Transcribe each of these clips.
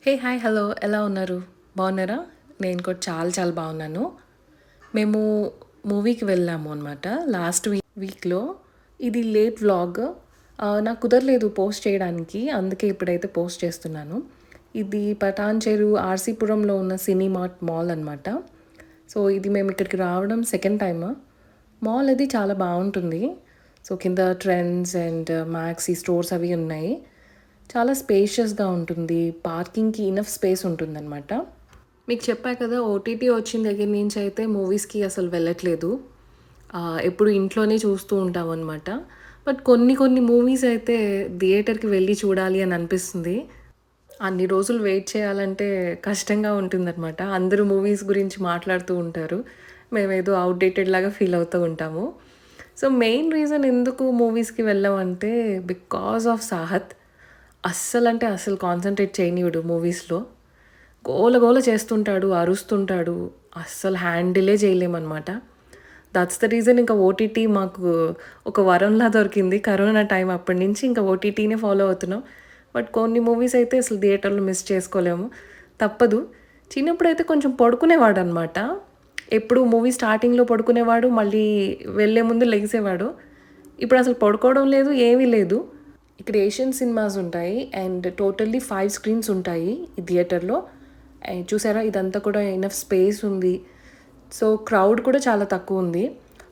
హే! Hi! Hello! ఎలా ఉన్నారు? బాగున్నారా? నేను కూడా చాలా చాలా బాగున్నాను. మేము మూవీకి వెళ్ళాము అనమాట లాస్ట్ వీక్‌లో. ఇది లేట్ వ్లాగ్. నాకు కుదరలేదు పోస్ట్ చేయడానికి. అందుకే ఇప్పుడైతే పోస్ట్ చేస్తున్నాను. ఇది పటాన్ చెరు ఆర్‌సీపురంలో ఉన్న సినీమార్ట్ మాల్ అనమాట. సో, ఇది మేము ఇక్కడికి రావడం సెకండ్ టైమ్. మాల్ అది చాలా బావుంటుంది. సో, కింద ట్రెండ్స్ అండ్ మ్యాక్స్ ఈ స్టోర్స్ అవి ఉన్నాయి. చాలా స్పేషియస్‌గా ఉంటుంది. పార్కింగ్‌కి ఇనఫ్ స్పేస్ ఉంటుందనమాట. మీకు చెప్పా కదా! ఓటీటీ వచ్చిన దగ్గర నుంచి అయితే మూవీస్‌కి అసలు వెళ్ళట్లేదు. ఎప్పుడు ఇంట్లోనే చూస్తూ ఉంటామనమాట. బట్ కొన్ని కొన్ని మూవీస్ అయితే థియేటర్‌కి వెళ్లి చూడాలి అని అనిపిస్తుంది. అన్ని రోజులు వెయిట్ చేయాలంటే కష్టంగా ఉంటుందనమాట. అందరూ మూవీస్ గురించి మాట్లాడుతూ ఉంటారు. మేమేదో ఔట్‌డేటెడ్ లాగా ఫీల్ అవుతూ ఉంటాము. సో, మెయిన్ రీజన్ ఎందుకు మూవీస్‌కి వెళ్ళమంటే బికాస్ ఆఫ్ 'సాహత్'. అస్సలంటే అస్సలు కాన్సంట్రేట్ చేయనీయడు మూవీస్‌లో. గోల గోల చేస్తుంటాడు, అరుస్తుంటాడు. అస్సలు హ్యాండిలే చేయలేమనమాట. దట్స్ ద రీజన్ ఇంకా ఓటీటీ మాకు ఒక వరంలా దొరికింది. కరోనా టైం అప్పటి నుంచి ఇంకా ఓటీటీనే ఫాలో అవుతున్నాం. బట్ కొన్ని మూవీస్ అయితే అసలు థియేటర్‌లో మిస్ చేసుకోలేము. తప్పదు. చిన్నప్పుడైతే కొంచెం పడుకునేవాడనమాట. ఎప్పుడు మూవీ స్టార్టింగ్‌లో పడుకునేవాడు. మళ్ళీ వెళ్ళే ముందు లెగిసేవాడు. ఇప్పుడసలు పడుకోవడం లేదు, ఏమీ లేదు. ఇక్కడ ఏషియన్ సినిమాస్ ఉంటాయి. అండ్ టోటల్లీ 5 స్క్రీన్స్ ఉంటాయి ఈ థియేటర్‌లో. చూసారా ఇదంతా కూడా ఎనఫ్ స్పేస్ ఉంది. సో, క్రౌడ్ కూడా చాలా తక్కువుంది.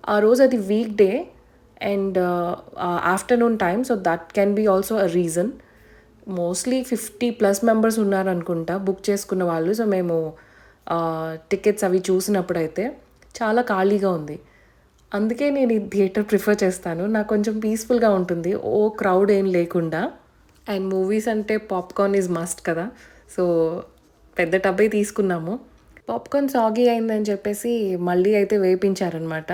ఆ రోజు అది weekday and afternoon time. So, that can be also a reason. Mostly 50+ members ఉన్నారనుకుంటా బుక్ చేసుకున్న వాళ్ళు. సో, మేము టికెట్స్ అవి చూసినప్పుడైతే చాలా ఖాళీగా ఉంది. అందుకే నేను ఈ థియేటర్ ప్రిఫర్ చేస్తాను. నాకు కొంచెం పీస్‌ఫుల్‌గా ఉంటుంది. ఓ క్రౌడ్ ఏం లేకుండా. అండ్ మూవీస్ అంటే పాప్‌కార్న్ ఈజ్ మస్ట్ కదా! సో, పెద్ద టబ్బే తీసుకున్నాము. పాప్‌కార్న్ సాగీ అయిందని చెప్పేసి మళ్ళీ అయితే వేపించారనమాట.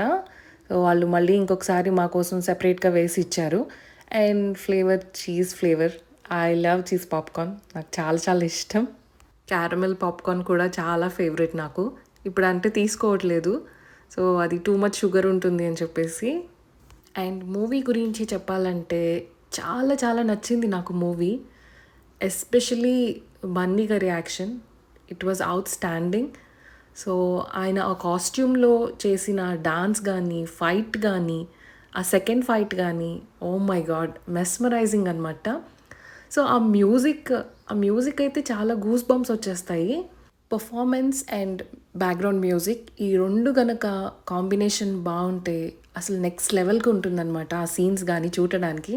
సో, వాళ్ళు మళ్ళీ ఇంకొకసారి మా కోసం సెపరేట్‌గా వేసి ఇచ్చారు. And flavour cheese flavour. I love cheese popcorn. నాకు చాలా చాలా ఇష్టం. క్యారమెల్ పాప్‌కార్న్ కూడా చాలా ఫేవరెట్ నాకు. ఇప్పుడంటే తీసుకోవట్లేదు. సో, అది టూ మచ్ షుగర్ ఉంటుంది అని చెప్పేసి. అండ్ మూవీ గురించి చెప్పాలంటే చాలా చాలా నచ్చింది నాకు మూవీ. ఎస్పెషల్లీ బన్నీ గారి action. It was outstanding. So, ఆయన ఆ కాస్ట్యూమ్‌లో చేసిన డాన్స్ గానీ, ఫైట్ గానీ, ఆ సెకండ్ ఫైట్ గానీ, ఓహ్ మై గాడ్! మెస్మరైజింగ్ అనమాట. సో, ఆ మ్యూజిక్ అయితే చాలా గూస్ బంప్స్ వచ్చేస్తాయి. పెర్ఫార్మెన్స్ అండ్ బ్యాక్‌గ్రౌండ్ మ్యూజిక్ ఈ 2 గనక కాంబినేషన్ బావుంటే అసలు నెక్స్ట్ లెవెల్‌కి ఉంటుందనమాట. ఆ సీన్స్ గానీ చూడడానికి.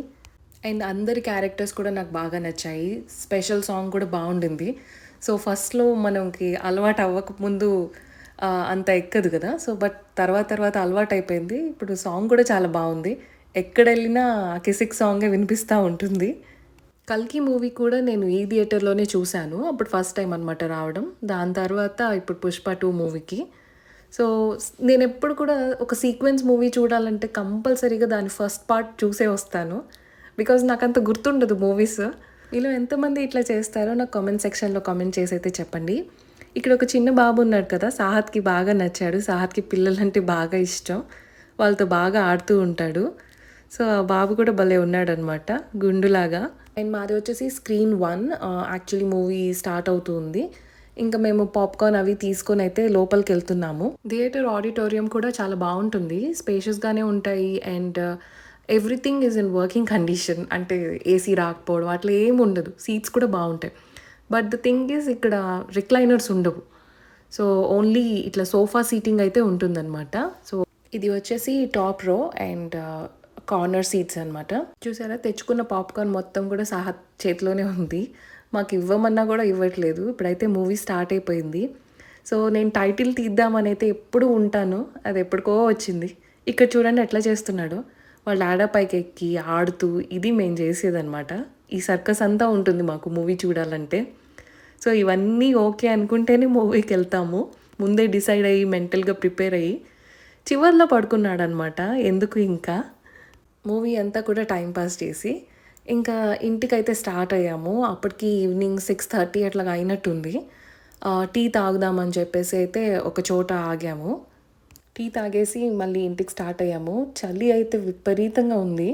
అండ్ అందరి క్యారెక్టర్స్ కూడా నాకు బాగా నచ్చాయి. స్పెషల్ సాంగ్ కూడా బావుండింది. సో, ఫస్ట్‌లో మనకి అలవాటు అవ్వకముందు అంత ఎక్కదు కదా! సో, బట్ తర్వాత తర్వాత అలవాటయిపోయింది. ఇప్పుడు సాంగ్ కూడా చాలా బావుంది. ఎక్కడెళ్ళినా ఆ 'కిసిక్' సాంగే వినిపిస్తా ఉంటుంది. 'కల్కి' మూవీ కూడా నేను ఈ థియేటర్‌లోనే చూశాను. అప్పుడు ఫస్ట్ టైమ్ అనమాట రావడం. దాని తర్వాత ఇప్పుడు 'పుష్ప 2' మూవీకి. సో, నేనెప్పుడు కూడా ఒక సీక్వెన్స్ మూవీ చూడాలంటే కంపల్సరీగా దాని ఫస్ట్ పార్ట్ చూసే వస్తాను. బికాజ్ నాకంత గుర్తుండదు మూవీస్. మీలో ఎంతమంది ఇట్లా చేస్తారో నాకు కామెంట్ సెక్షన్‌లో కామెంట్ చేసైతే చెప్పండి. ఇక్కడ ఒక చిన్న బాబు ఉన్నాడు కదా! సాహత్‌కి బాగా నచ్చాడు. సాహత్‌కి పిల్లలంటే బాగా ఇష్టం. వాళ్ళతో బాగా ఆడుతూ ఉంటాడు. సో, ఆ బాబు కూడా భలే ఉన్నాడనమాట గుండులాగా. అండ్ మాది వచ్చేసి స్క్రీన్ 1 యాక్చువల్లీ మూవీ స్టార్ట్ అవుతూ ఉంది. ఇంకా మేము పాప్‌కార్న్ అవి తీసుకొనైతే లోపలికెళ్తున్నాము. థియేటర్ ఆడిటోరియం కూడా చాలా బావుంటుంది. స్పేషియస్‌గానే ఉంటాయి. And everything is in working condition. అంటే ఏసీ రాకపోవడం అట్లా ఏముండదు. సీట్స్ కూడా బావుంటాయి. బట్ ద థింగ్ ఈజ్ ఇక్కడ రిక్లైనర్స్ ఉండవు. సో, ఓన్లీ ఇట్లా సోఫా సీటింగ్ అయితే ఉంటుందనమాట. సో, ఇది వచ్చేసి టాప్ రో అండ్ కార్నర్ సీట్స్ అనమాట. చూసారా తెచ్చుకున్న పాప్‌కార్న్ మొత్తం కూడా సాహత్ చేతిలోనే ఉంది. మాకు ఇవ్వమన్నా కూడా ఇవ్వట్లేదు. ఇప్పుడైతే మూవీ స్టార్ట్ అయిపోయింది. సో, నేను టైటిల్ తీద్దామనైతే ఎప్పుడూ ఉంటాను. అది ఎప్పటికో వచ్చింది. ఇక్కడ చూడండి ఎట్లా చేస్తున్నాడో. వాళ్ళ డాడా పైకెక్కి ఆడుతూ ఇది మేము చేసేదనమాట. ఈ సర్కస్ అంతా ఉంటుంది మాకు మూవీ చూడాలంటే. సో, ఇవన్నీ ఓకే అనుకుంటేనే మూవీకెళ్తాము. ముందే డిసైడ్ అయ్యి మెంటల్‌గా ప్రిపేర్ అయ్యి చివర్లో పడుకున్నాడనమాట. ఎందుకు ఇంకా. మూవీ అంతా కూడా టైమ్ పాస్ చేసి, ఇంకా ఇంటికైతే స్టార్ట్ అయ్యాము. అప్పటికి ఈవినింగ్ 6:30 అట్లాగా అయినట్టుంది. టీ తాగుదామని చెప్పేసి అయితే ఒక చోట ఆగాము. టీ తాగేసి మళ్ళీ ఇంటికి స్టార్ట్ అయ్యాము. చలి అయితే విపరీతంగా ఉంది.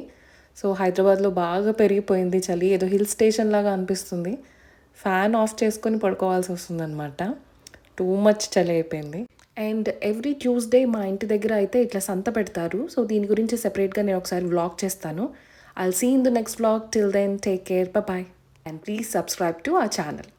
సో, హైదరాబాద్‌లో బాగా పెరిగిపోయింది చలి. ఏదో హిల్ స్టేషన్ లాగా అనిపిస్తుంది. ఫ్యాన్ ఆఫ్ చేసుకొని పడుకోవాల్సి వస్తుందన్నమాట. టూ మచ్ చలి అయిపోయింది. అండ్ ఎవ్రీ ట్యూస్డే మా ఇంటి దగ్గర అయితే ఇట్లా సంత పెడతారు. సో దీని గురించి సెపరేట్గా నేను ఒకసారి వ్లాగ్ చేస్తాను. I'll see in the next vlog. Till then take care, bye and please subscribe to our channel.